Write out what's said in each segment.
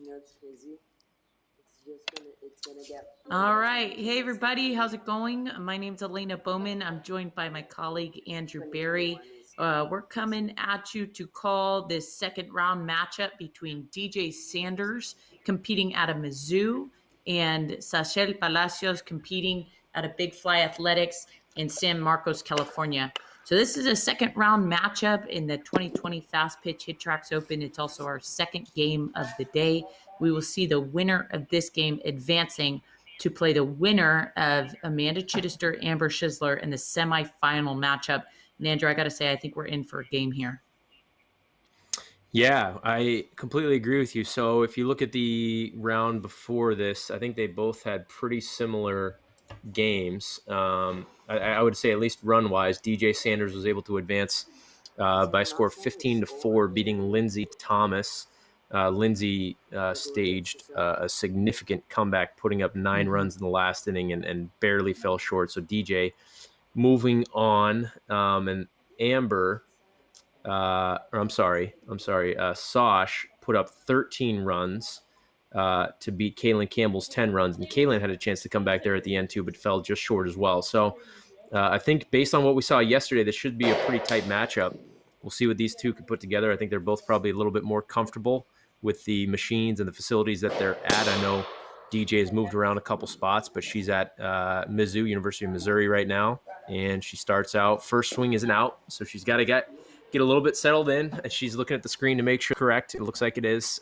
That's crazy. It's gonna get. All right. Hey, everybody. How's it going? My name's Elena Bowman. I'm joined by my colleague, Andrew Berry. We're coming at you to call this second round matchup between DJ Sanders competing out of Mizzou and Sachel Palacios competing out of Big Fly Athletics in San Marcos, California. So this is a second round matchup in the 2020 Fastpitch HitTrax Open. It's also our second game of the day. We will see the winner of this game advancing to play the winner of Amanda Chittister, Amber Schisler in the semifinal matchup. And Andrew, I got to say, I think we're in for a game here. Yeah, I completely agree with you. So if you look at the round before this, I think they both had pretty similar games. I would say, at least run-wise, DJ Sanders was able to advance by a score of 15-4, beating Lindsay Thomas. Lindsay staged a significant comeback, putting up 9 runs in the last inning and barely fell short. So DJ moving on, and Amber, Sosh put up 13 runs to beat Kaylin Campbell's 10 runs. And Kaylin had a chance to come back there at the end too, but fell just short as well. So I think based on what we saw yesterday, this should be a pretty tight matchup. We'll see what these two can put together. I think they're both probably a little bit more comfortable with the machines and the facilities that they're at. I know DJ has moved around a couple spots, but she's at Mizzou, University of Missouri right now. And she starts out, first swing isn't out, so she's got to get a little bit settled in. And she's looking at the screen to make sure correct. It looks like it is.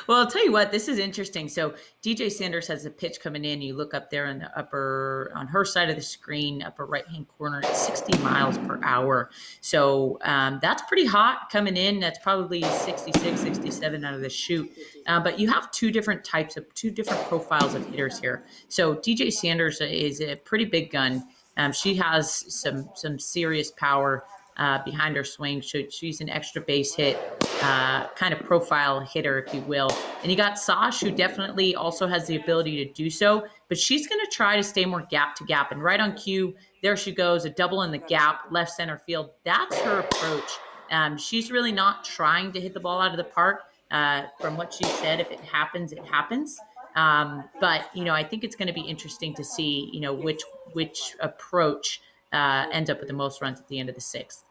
Well, I'll tell you what, this is interesting. So DJ Sanders has a pitch coming in. You look up there in the on her side of the screen, upper right-hand corner, it's 60 miles per hour. So that's pretty hot coming in. That's probably 66, 67 out of the chute. But you have two different profiles of hitters here. So DJ Sanders is a pretty big gun. She has some serious power behind her swing. She's an extra base hit kind of profile hitter, if you will. And you got Sash, who definitely also has the ability to do so, but she's going to try to stay more gap to gap. And right on cue, there she goes, a double in the gap, left center field. That's her approach. She's really not trying to hit the ball out of the park. From what she said, if it happens, it happens. But, I think it's going to be interesting to see, which approach ends up with the most runs at the end of the sixth.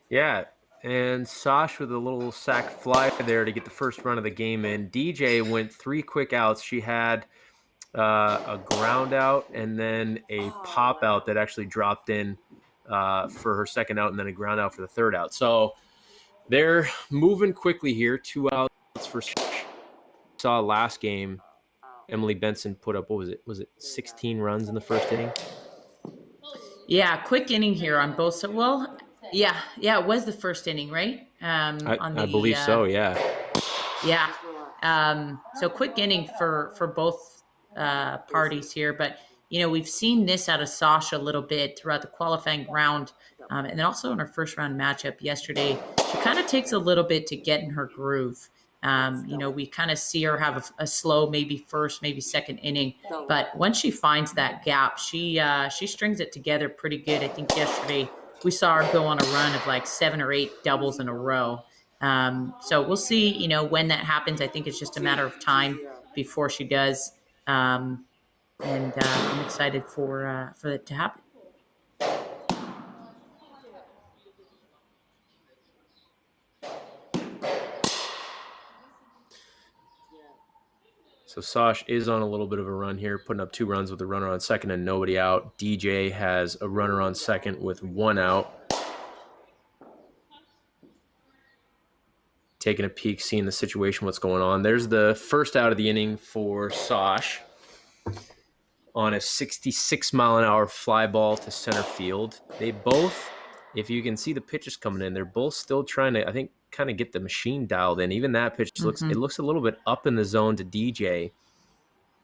Yeah, and Sash with a little sac fly there to get the first run of the game in. DJ went 3 quick outs. She had a ground out and then a pop out that actually dropped in for her second out, and then a ground out for the third out. So they're moving quickly here. 2 outs for Sash. Saw last game, Emily Benson put up, what was it? Was it 16 runs in the first inning? Yeah, quick inning here on both sides. Well, yeah, it was the first inning, right? I believe so, yeah. Yeah. So quick inning for both parties here. But, we've seen this out of Sasha a little bit throughout the qualifying round. And then also in her first round matchup yesterday, she kind of takes a little bit to get in her groove. We kind of see her have a slow, maybe first, maybe second inning. But once she finds that gap, she strings it together pretty good. I think yesterday we saw her go on a run of like 7 or 8 doubles in a row. So we'll see, when that happens. I think it's just a matter of time before she does. And I'm excited for it to happen. So Sash is on a little bit of a run here, putting up 2 runs with a runner on second and nobody out. DJ has a runner on second with 1 out. Taking a peek, seeing the situation, what's going on. There's the first out of the inning for Sash on a 66-mile-an-hour fly ball to center field. They both, if you can see the pitches coming in, they're both still trying to, I think, kind of get the machine dialed in. Even that pitch looks a little bit up in the zone to DJ,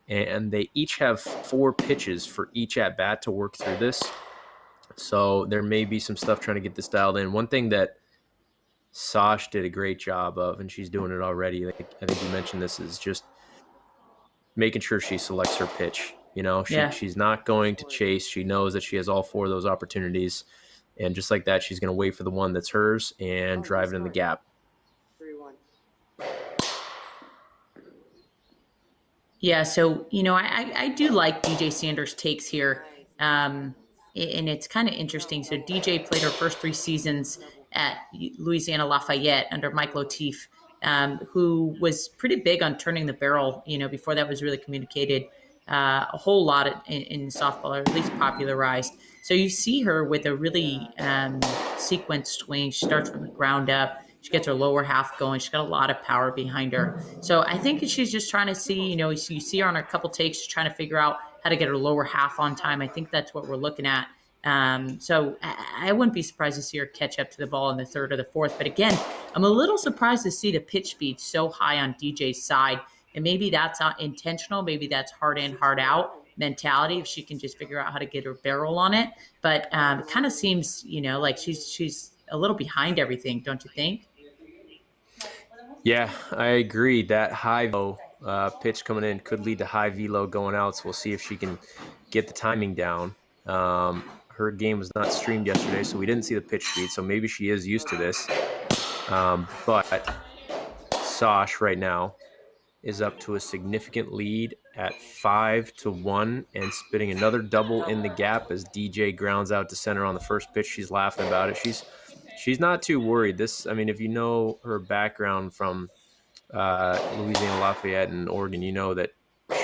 and they each have 4 pitches for each at bat to work through this. So there may be some stuff trying to get this dialed in. One thing that Sash did a great job of, and she's doing it already, like I think you mentioned this, is just making sure she selects her pitch. She's not going to chase. She knows that she has all 4 of those opportunities. And just like that, she's going to wait for the one that's hers and drive it in the gap. 3-1. Yeah, so I do like DJ Sanders' takes here, and it's kind of interesting. So DJ played her first 3 seasons at Louisiana Lafayette under Mike Latif, who was pretty big on turning the barrel. Before that was really communicated a whole lot in softball, or at least popularized. So you see her with a really sequenced swing. She starts from the ground up. She gets her lower half going. She's got a lot of power behind her. So I think she's just trying to see, you see her on a couple takes, she's trying to figure out how to get her lower half on time. I think that's what we're looking at. So I wouldn't be surprised to see her catch up to the ball in the third or the fourth. But again, I'm a little surprised to see the pitch speed so high on DJ's side. And maybe that's not intentional. Maybe that's hard in, hard out mentality if she can just figure out how to get her barrel on it. But it kind of seems, like she's a little behind everything, don't you think? Yeah, I agree. That high velo pitch coming in could lead to high velo going out. So we'll see if she can get the timing down. Her game was not streamed yesterday, so we didn't see the pitch speed. So maybe she is used to this. But Sosh right now is up to a significant lead at 5-1 and spitting another double in the gap as DJ grounds out to center on the first pitch. She's laughing about it. She's not too worried. If you know her background from Louisiana Lafayette and Oregon, you know that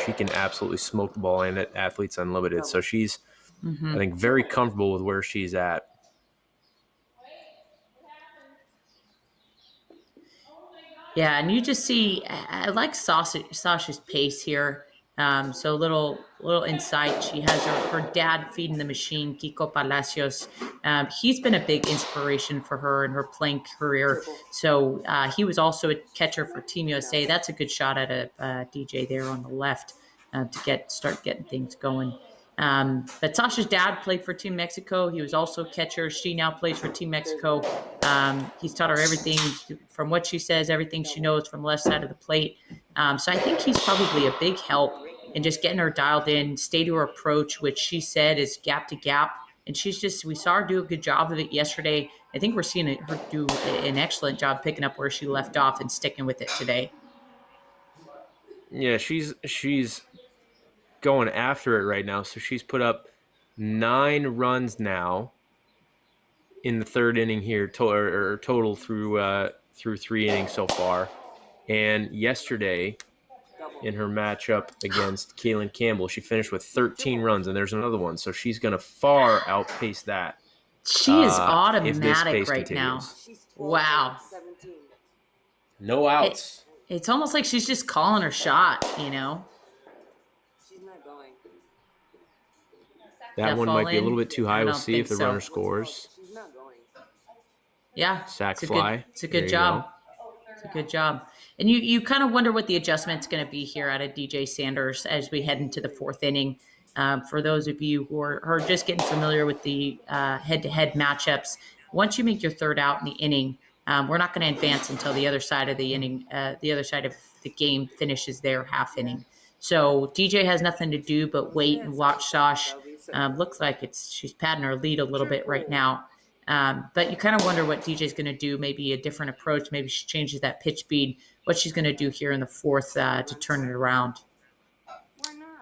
she can absolutely smoke the ball in at Athletes Unlimited. So she's, I think, very comfortable with where she's at. Yeah, and you just see, I like Sasha's pace here. So little insight. She has her dad feeding the machine, Kiko Palacios. He's been a big inspiration for her in her playing career. So he was also a catcher for Team USA. That's a good shot at a DJ there on the left to start getting things going. But Sasha's dad played for Team Mexico. He was also a catcher. She now plays for Team Mexico. He's taught her everything from what she says, everything she knows from the left side of the plate. So I think he's probably a big help in just getting her dialed in, stay to her approach, which she said is gap to gap. And we saw her do a good job of it yesterday. I think we're seeing her do an excellent job picking up where she left off and sticking with it today. Yeah, she's going after it right now. So she's put up 9 runs now in the third inning here, total through 3 innings so far. And yesterday, in her matchup against Kaylin Campbell, she finished with 13 runs, and there's another one. So she's going to far outpace that. She is if this automatic pace right continues. now. Wow. No outs. It's almost like she's just calling her shot, That one might be a little bit too high. We'll see if the runner scores. Yeah. Sack fly. It's a good job. It's a good job. And you kind of wonder what the adjustment's going to be here out of DJ Sanders as we head into the fourth inning. For those of you who are just getting familiar with the head-to-head matchups, once you make your third out in the inning, we're not going to advance until the other side of the inning, the other side of the game finishes their half inning. So DJ has nothing to do but wait and watch Sosh. Looks like she's padding her lead a little bit right now. But you kind of wonder what DJ's going to do, maybe a different approach. Maybe she changes that pitch speed, what she's going to do here in the fourth to turn it around.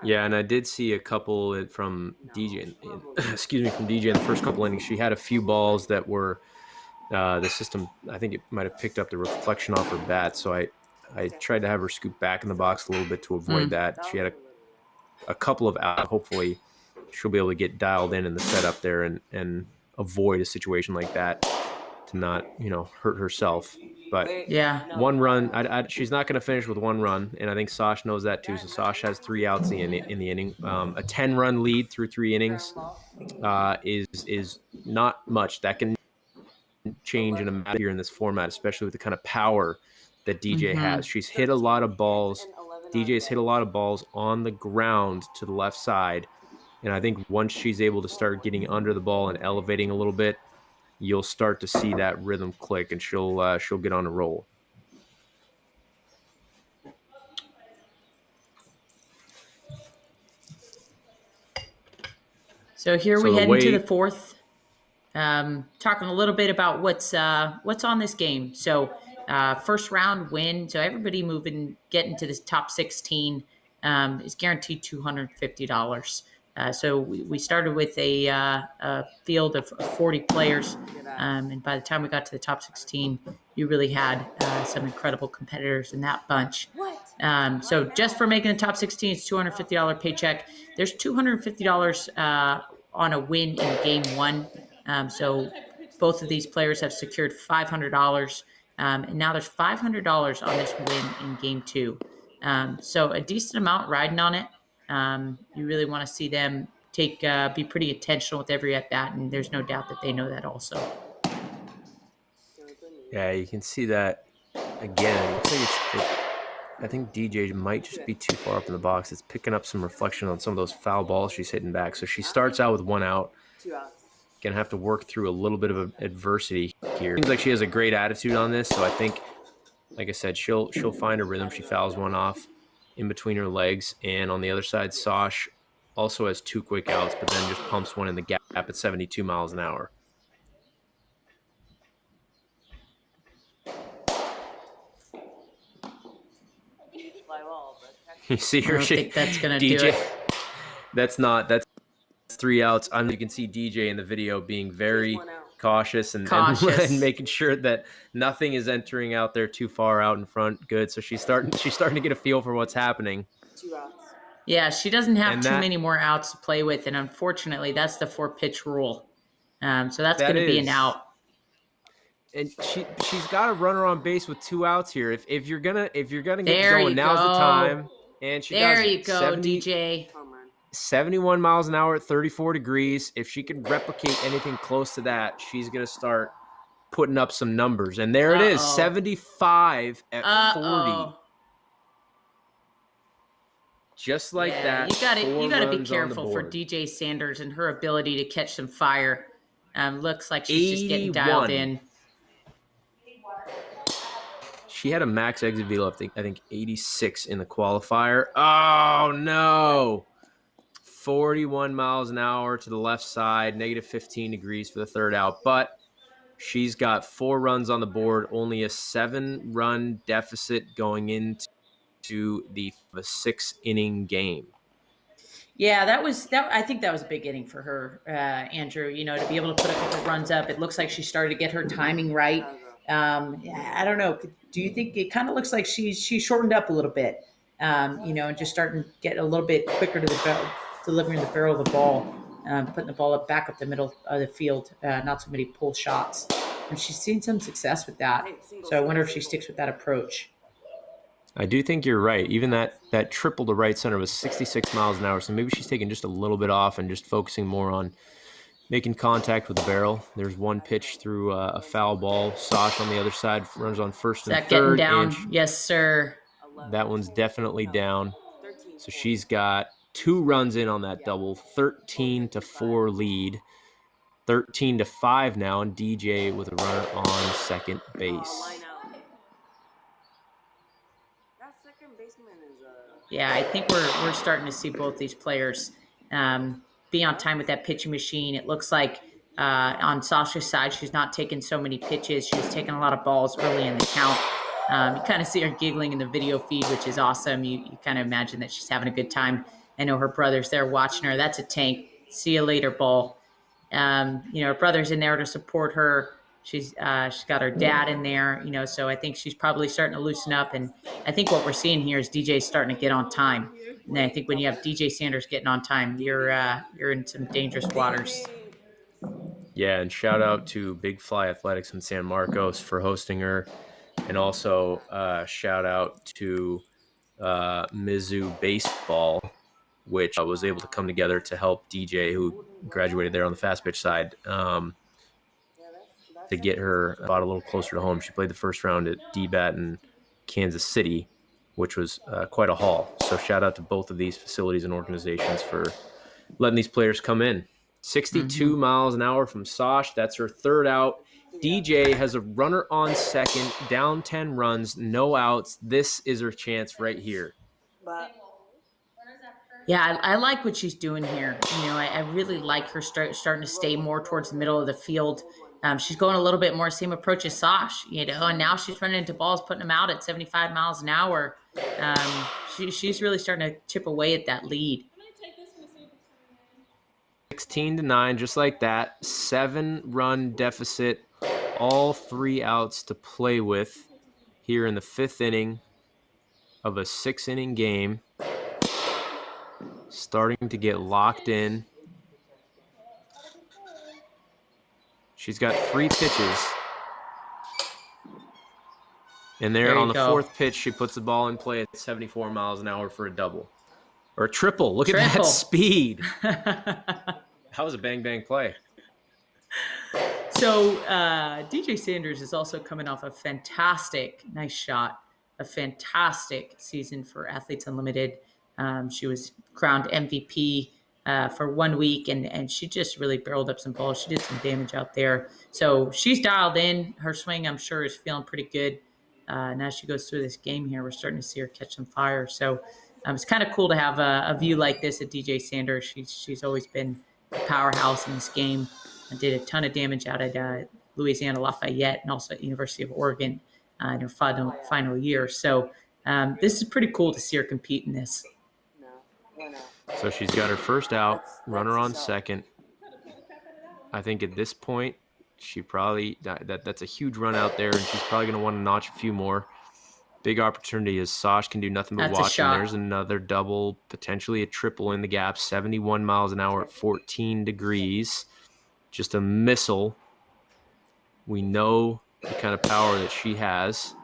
Yeah, and I did see a couple from DJ, from DJ in the first couple innings. She had a few balls that were the system, I think it might have picked up the reflection off her bat. So I tried to have her scoop back in the box a little bit to avoid that. She had a couple of out. Hopefully she'll be able to get dialed in the setup there and avoid a situation like that to not, hurt herself. But yeah, 1 run, she's not going to finish with 1 run, and I think Sosh knows that too. So Sosh has 3 outs in the inning. A 10-run lead through 3 innings is not much. That can change in a matter here in this format, especially with the kind of power that DJ has. She's hit a lot of balls. DJ's hit a lot of balls on the ground to the left side, and I think once she's able to start getting under the ball and elevating a little bit, you'll start to see that rhythm click, and she'll get on a roll. So here we head into the fourth. Talking a little bit about what's on this game. So first round win. So everybody getting to this top 16. is guaranteed $250. So we started with a field of 40 players, and by the time we got to the top 16, you really had some incredible competitors in that bunch. So just for making the top 16, it's $250 paycheck. There's $250 on a win in game one. So both of these players have secured $500, and now there's $500 on this win in game two. So a decent amount riding on it. You really want to see them be pretty intentional with every at bat, and there's no doubt that they know that also. Yeah, you can see that again. It looks like I think DJ might just be too far up in the box. It's picking up some reflection on some of those foul balls she's hitting back. So she starts out with 1 out. Gonna have to work through a little bit of adversity here. Seems like she has a great attitude on this, so I think, like I said, she'll find a rhythm. She fouls one off in between her legs, and on the other side, Sosh also has 2 quick outs, but then just pumps one in the gap at 72 miles an hour. You see her? I don't think that's gonna do it. That's 3 outs. You can see DJ in the video being very cautious and making sure that nothing is entering out there too far out in front. Good. So she's starting to get a feel for what's happening. 2 outs. Yeah, she doesn't have too many more outs to play with, and unfortunately, that's the 4-pitch rule. So that's going to be an out. And she's got a runner on base with 2 outs here. If you're gonna get there going, now's the time. And there you go, DJ. 71 miles an hour at 34 degrees. If she can replicate anything close to that, she's going to start putting up some numbers. And there it is, 75 at 40. Just like that. You got to be careful for DJ Sanders and her ability to catch some fire. Looks like she's just getting dialed in. She had a max exit velo of, I think 86 in the qualifier. Oh, no. 41 miles an hour to the left side, negative 15 degrees for the 3rd out. But she's got 4 runs on the board, only a 7-run deficit going into the 6-inning game. Yeah, I think that was a big inning for her, Andrew. You know, to be able to put a couple runs up. It looks like she started to get her timing right. I don't know. Do you think it kind of looks like she shortened up a little bit? You know, and just starting to get a little bit quicker to the barrel, delivering the barrel of the ball, putting the ball back up the middle of the field. Not so many pull shots, and she's seen some success with that. So I wonder if she sticks with that approach. I do think you're right. Even that triple to right center was 66 miles an hour, so maybe she's taking just a little bit off and just focusing more on making contact with the barrel. There's one pitch through a foul ball. Sosh on the other side runs on first and third. Getting down? Yes, sir. That one's definitely down. So she's got 2 runs in on that double, 13-4 lead. 13-5 now, and DJ with a runner on second base. Yeah, I think we're starting to see both these players be on time with that pitching machine. It looks like on Sasha's side, she's not taking so many pitches. She's taking a lot of balls early in the count. You kind of see her giggling in the video feed, which is awesome. You kind of imagine that she's having a good time. I know her brother's there watching her. That's a tank. See you later, ball. You know, her brother's in there to support her. She's got her dad in there, you know, so I think she's probably starting to loosen up. And I think what we're seeing here is DJ starting to get on time. And I think when you have DJ Sanders getting on time, you're in some dangerous waters. Yeah, and shout out to Big Fly Athletics in San Marcos for hosting her. And also shout out to Mizzou Baseball, which was able to come together to help DJ, who graduated there on the Fastpitch side, to get her about a little closer to home. She played the first round at DBAT in Kansas City, which was quite a haul. So shout out to both of these facilities and organizations for letting these players come in. 62 miles an hour from Sosh. That's her 3rd out. DJ has a runner on second, down 10 runs, no outs. This is her chance right here. Yeah, I like what she's doing here. You know, I really like her starting to stay more towards the middle of the field. She's going a little bit more same approach as Sosh, and now she's running into balls, putting them out at 75 miles an hour. She's really starting to chip away at that lead. 16-9, just like that. 7-run deficit, all 3 outs to play with here in the 5th inning of a 6-inning game. Starting to get locked in. She's got 3 pitches. And there on the 4th pitch, she puts the ball in play at 74 miles an hour for a double. Or a triple. Look at that speed. That was a bang-bang play. So DJ Sanders is also coming off a fantastic season for Athletes Unlimited. She was crowned MVP for 1 week, and she just really barreled up some balls. She did some damage out there. So she's dialed in. Her swing, I'm sure, is feeling pretty good. And as she goes through this game here, we're starting to see her catch some fire. So it's kind of cool to have a view like this at DJ Sanders. She's always been a powerhouse in this game and did a ton of damage out at Louisiana Lafayette and also at University of Oregon in her final year. So this is pretty cool to see her compete in this. So she's got her first out, runner on second. I think at this point, she probably that's a huge run out there, and she's probably going to want to notch a few more. Big opportunity as Sosh can do nothing but watch. And there's another double, potentially a triple in the gap. 71 miles an hour at 14 degrees. Just a missile. We know the kind of power that she has.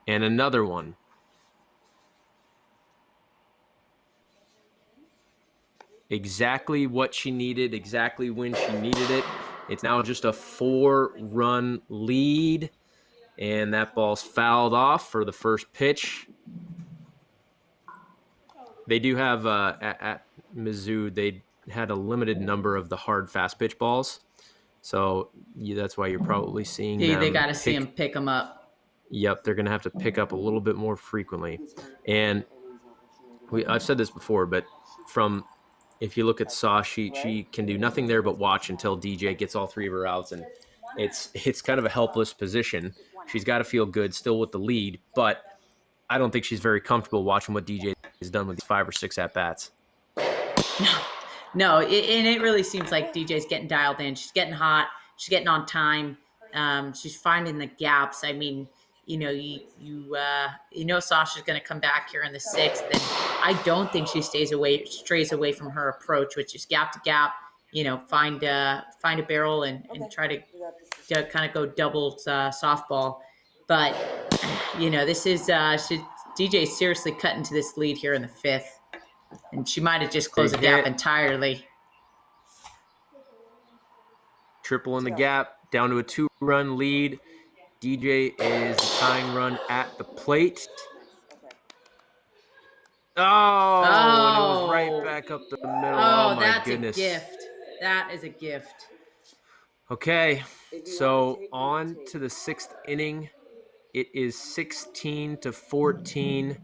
And another one. Exactly what she needed, exactly when she needed it. It's now just a 4-run lead, and that ball's fouled off for the first pitch. They do have, at Mizzou, they had a limited number of the hard fast pitch balls, so that's why you're probably seeing them. They got to see them pick them up. Yep, they're going to have to pick up a little bit more frequently. And I've said this before, but if you look at Sosh, she can do nothing there but watch until DJ gets all 3 of her outs, and it's kind of a helpless position. She's got to feel good still with the lead, but I don't think she's very comfortable watching what DJ has done with these 5 or 6 at-bats. No, and it really seems like DJ's getting dialed in. She's getting hot. She's getting on time. She's finding the gaps. I mean, Sasha's going to come back here in the 6th, and I don't think she strays away from her approach, which is gap to gap. Find a barrel and try to kind of go double softball. But this is DJ's seriously cutting to this lead here in the 5th, and she might have just closed the gap entirely. Triple in the gap, down to a 2-run lead. DJ is the tying run at the plate. Oh, and it was right back up the middle. Oh my goodness. That's a gift. That is a gift. Okay, so on to the 6th inning. It is 16-14.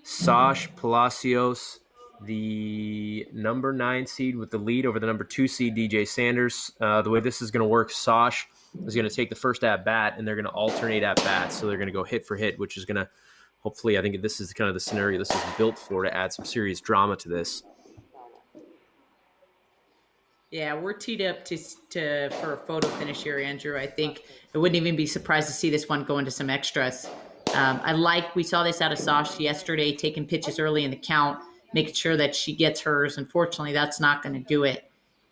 Sosh Palacios, the number 9 seed, with the lead over the number 2 seed, DJ Sanders. The way this is going to work, Sosh is going to take the first at-bat, and they're going to alternate at-bats. So they're going to go hit for hit, which is going to, hopefully, I think this is kind of the scenario this is built for, to add some serious drama to this. Yeah, we're teed up for a photo finish here, Andrew. I think I wouldn't even be surprised to see this one go into some extras. We saw this out of Sosh yesterday, taking pitches early in the count, making sure that she gets hers. Unfortunately, that's not going to do it.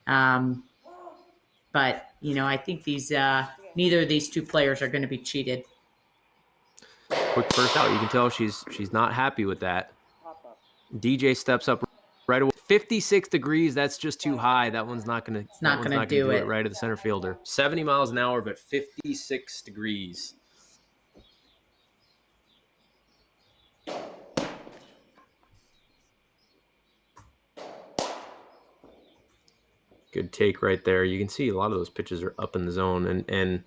But, I think neither of these 2 players are going to be cheated. Quick first out. You can tell she's not happy with that. DJ steps up right away. 56 degrees, that's just too high. That one's not going to do it right at the center fielder. 70 miles an hour, but 56 degrees. Good take right there. You can see a lot of those pitches are up in the zone and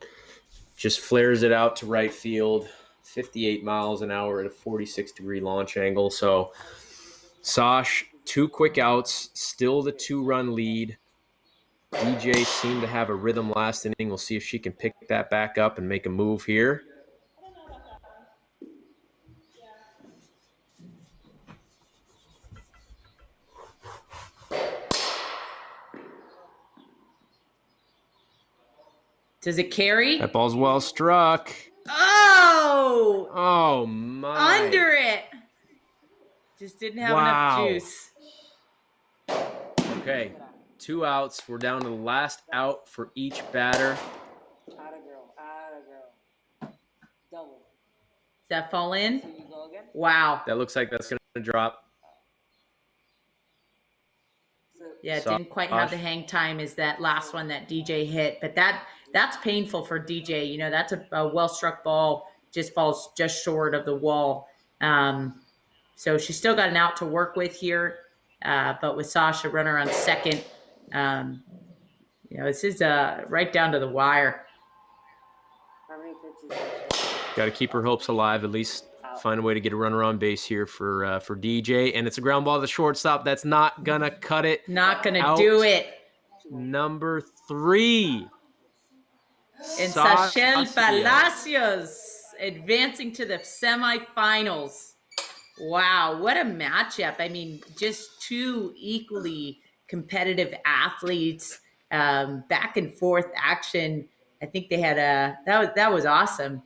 just flares it out to right field. 58 miles an hour at a 46-degree launch angle. So Sosh, 2 quick outs, still the 2-run lead. DJ seemed to have a rhythm last inning. We'll see if she can pick that back up and make a move here. Does it carry? That ball's well struck. Oh! Oh, my. Under it. Just didn't have enough juice. Okay, 2 outs. We're down to the last out for each batter. Double. Does that fall in? Wow. That looks like that's going to drop. Yeah, it didn't quite have the hang time as that last one that DJ hit, but that's painful for DJ. You know, that's a well-struck ball, just falls just short of the wall. So she's still got an out to work with here, but with Sasha runner on second, you know, this is right down to the wire. Got to keep her hopes alive, at least find a way to get a runner on base here for DJ. And it's a ground ball to the shortstop. That's not going to cut it. Not going to do it. Number 3. And Sachel Palacios advancing to the semifinals. Wow, what a matchup. I mean, just 2 equally competitive athletes, back and forth action. I think they had that was awesome.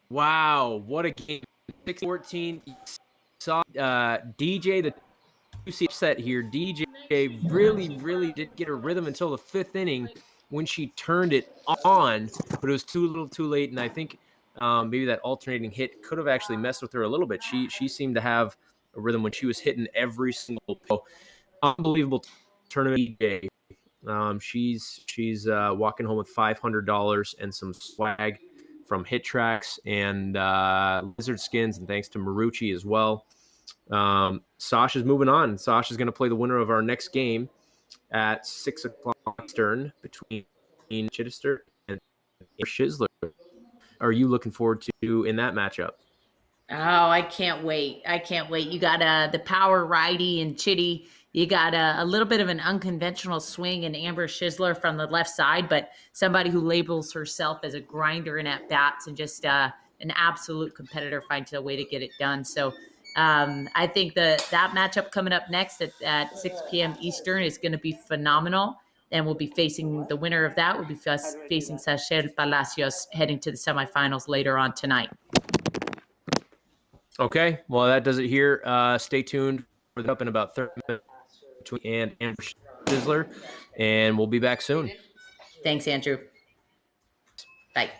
Wow, what a game. 6-14. Saw DJ, the 2 upset here. DJ really didn't get her rhythm until the 5th inning when she turned it on, but it was too little too late, and I think maybe that alternating hit could have actually messed with her a little bit. She seemed to have a rhythm when she was hitting every single play. Unbelievable tournament DJ. She's walking home with $500 and some swag from HitTrax and Lizard Skins, and thanks to Marucci as well. Sasha's moving on. Sasha's going to play the winner of our next game at 6 o'clock Eastern between Chittister and Shizzler. Are you looking forward to in that matchup? Oh, I can't wait. I can't wait. You got the power righty and Chitty. You got a little bit of an unconventional swing in Amber Shizzler from the left side, but somebody who labels herself as a grinder and at bats and just an absolute competitor finds a way to get it done. So I think that matchup coming up next at 6 p.m. Eastern is going to be phenomenal. And we'll be facing the winner of that. We'll be facing Sachel Palacios heading to the semifinals later on tonight. Okay, well, that does it here. Stay tuned. We're up in about 30 minutes between Amber Shizzler, and we'll be back soon. Thanks, Andrew. Bye.